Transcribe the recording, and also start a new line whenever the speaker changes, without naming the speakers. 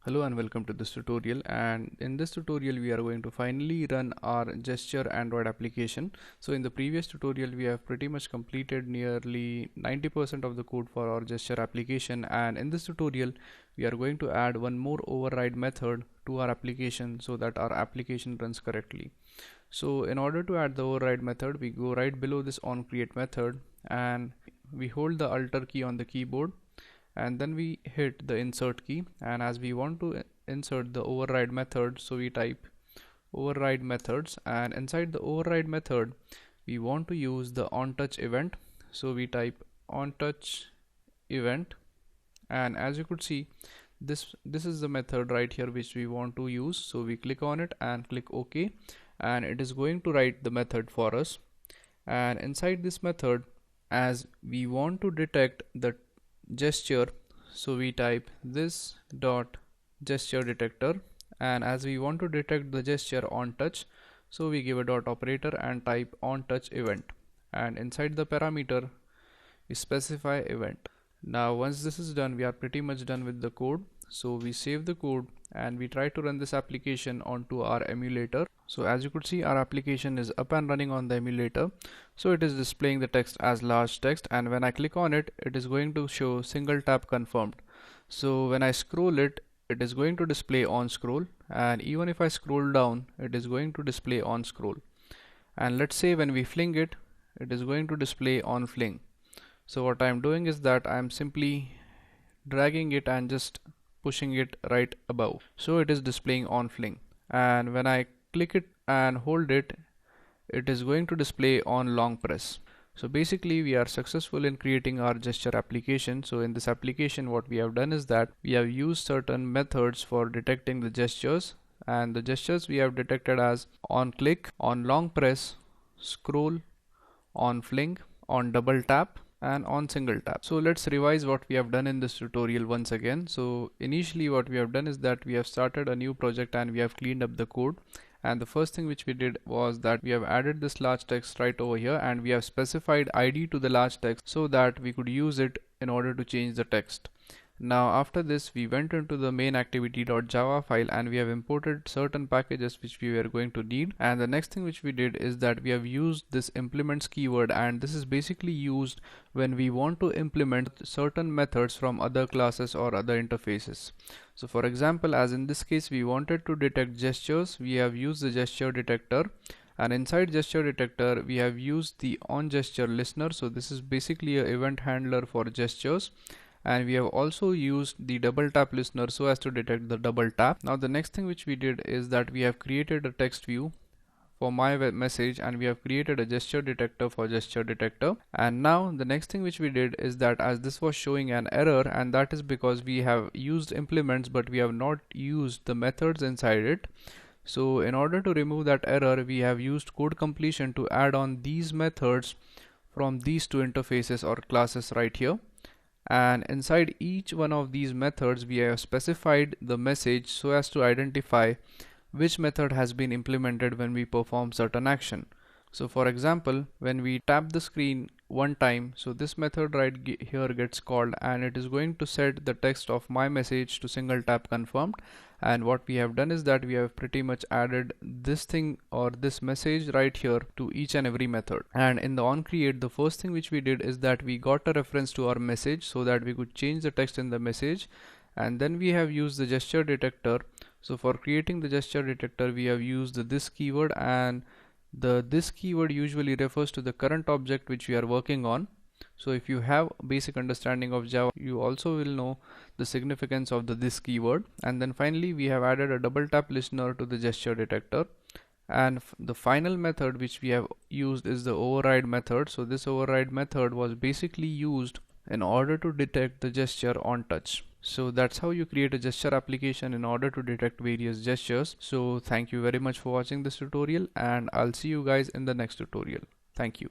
Hello and welcome to this tutorial, and in this tutorial we are going to finally run our gesture Android application. So in the previous tutorial we have pretty much completed nearly 90% of the code for our gesture application, and in this tutorial we are going to add one more override method to our application so that our application runs correctly. So in order to add the override method, we go right below this onCreate method and we hold the Alt key on the keyboard, and then we hit the insert key, and as we want to insert the override method, so we type override methods, and inside the override method we want to use the onTouch event, so we type onTouch event, and as you could see this is the method right here which we want to use. So we click on it and click OK, and it is going to write the method for us. And inside this method, as we want to detect the gesture, so we type this dot gesture detector, and as we want to detect the gesture on touch, so we give a dot operator and type on touch event, and inside the parameter we specify event. Now once this is done, we are pretty much done with the code. So we save the code and we try to run this application onto our emulator. So as you could see, our application is up and running on the emulator. So it is displaying the text as large text, and when I click on it, it is going to show single tap confirmed. So when I scroll it, it is going to display on scroll, and even if I scroll down, it is going to display on scroll. And let's say when we fling it, it is going to display on fling. So what I'm doing is that I'm simply dragging it and just pushing it right above, so it is displaying on fling. And when I click it and hold it, it is going to display on long press. So basically we are successful in creating our gesture application. So in this application what we have done is that we have used certain methods for detecting the gestures, and the gestures we have detected as on click, on long press, scroll, on fling, on double tap, and on single tap. So let's revise what we have done in this tutorial once again. So initially what we have done is that we have started a new project and we have cleaned up the code, and the first thing which we did was that we have added this large text right over here, and we have specified ID to the large text so that we could use it in order to change the text. Now after this we went into the main activity.java file and we have imported certain packages which we were going to need, and the next thing which we did is that we have used this implements keyword, and this is basically used when we want to implement certain methods from other classes or other interfaces. So for example, as in this case we wanted to detect gestures, we have used the gesture detector, and inside gesture detector we have used the on gesture listener. So this is basically an event handler for gestures, and we have also used the double tap listener so as to detect the double tap. Now the next thing which we did is that we have created a text view for my message, and we have created a gesture detector for gesture detector. And now the next thing which we did is that as this was showing an error, and that is because we have used implements but we have not used the methods inside it. So in order to remove that error, we have used code completion to add on these methods from these two interfaces or classes right here. And inside each one of these methods we have specified the message so as to identify which method has been implemented when we perform certain action. So for example, when we tap the screen one time, so this method right here gets called, and it is going to set the text of my message to single tap confirmed. And what we have done is that we have pretty much added this thing or this message right here to each and every method. And in the onCreate, the first thing which we did is that we got a reference to our message so that we could change the text in the message, and then we have used the gesture detector. So for creating the gesture detector we have used the this keyword, and the this keyword usually refers to the current object which we are working on. So if you have basic understanding of Java, you also will know the significance of the this keyword. And then finally we have added a double tap listener to the gesture detector, and the final method which we have used is the override method. So this override method was basically used in order to detect the gesture on touch. So that's how you create a gesture application in order to detect various gestures. So thank you very much for watching this tutorial, and I'll see you guys in the next tutorial. Thank you.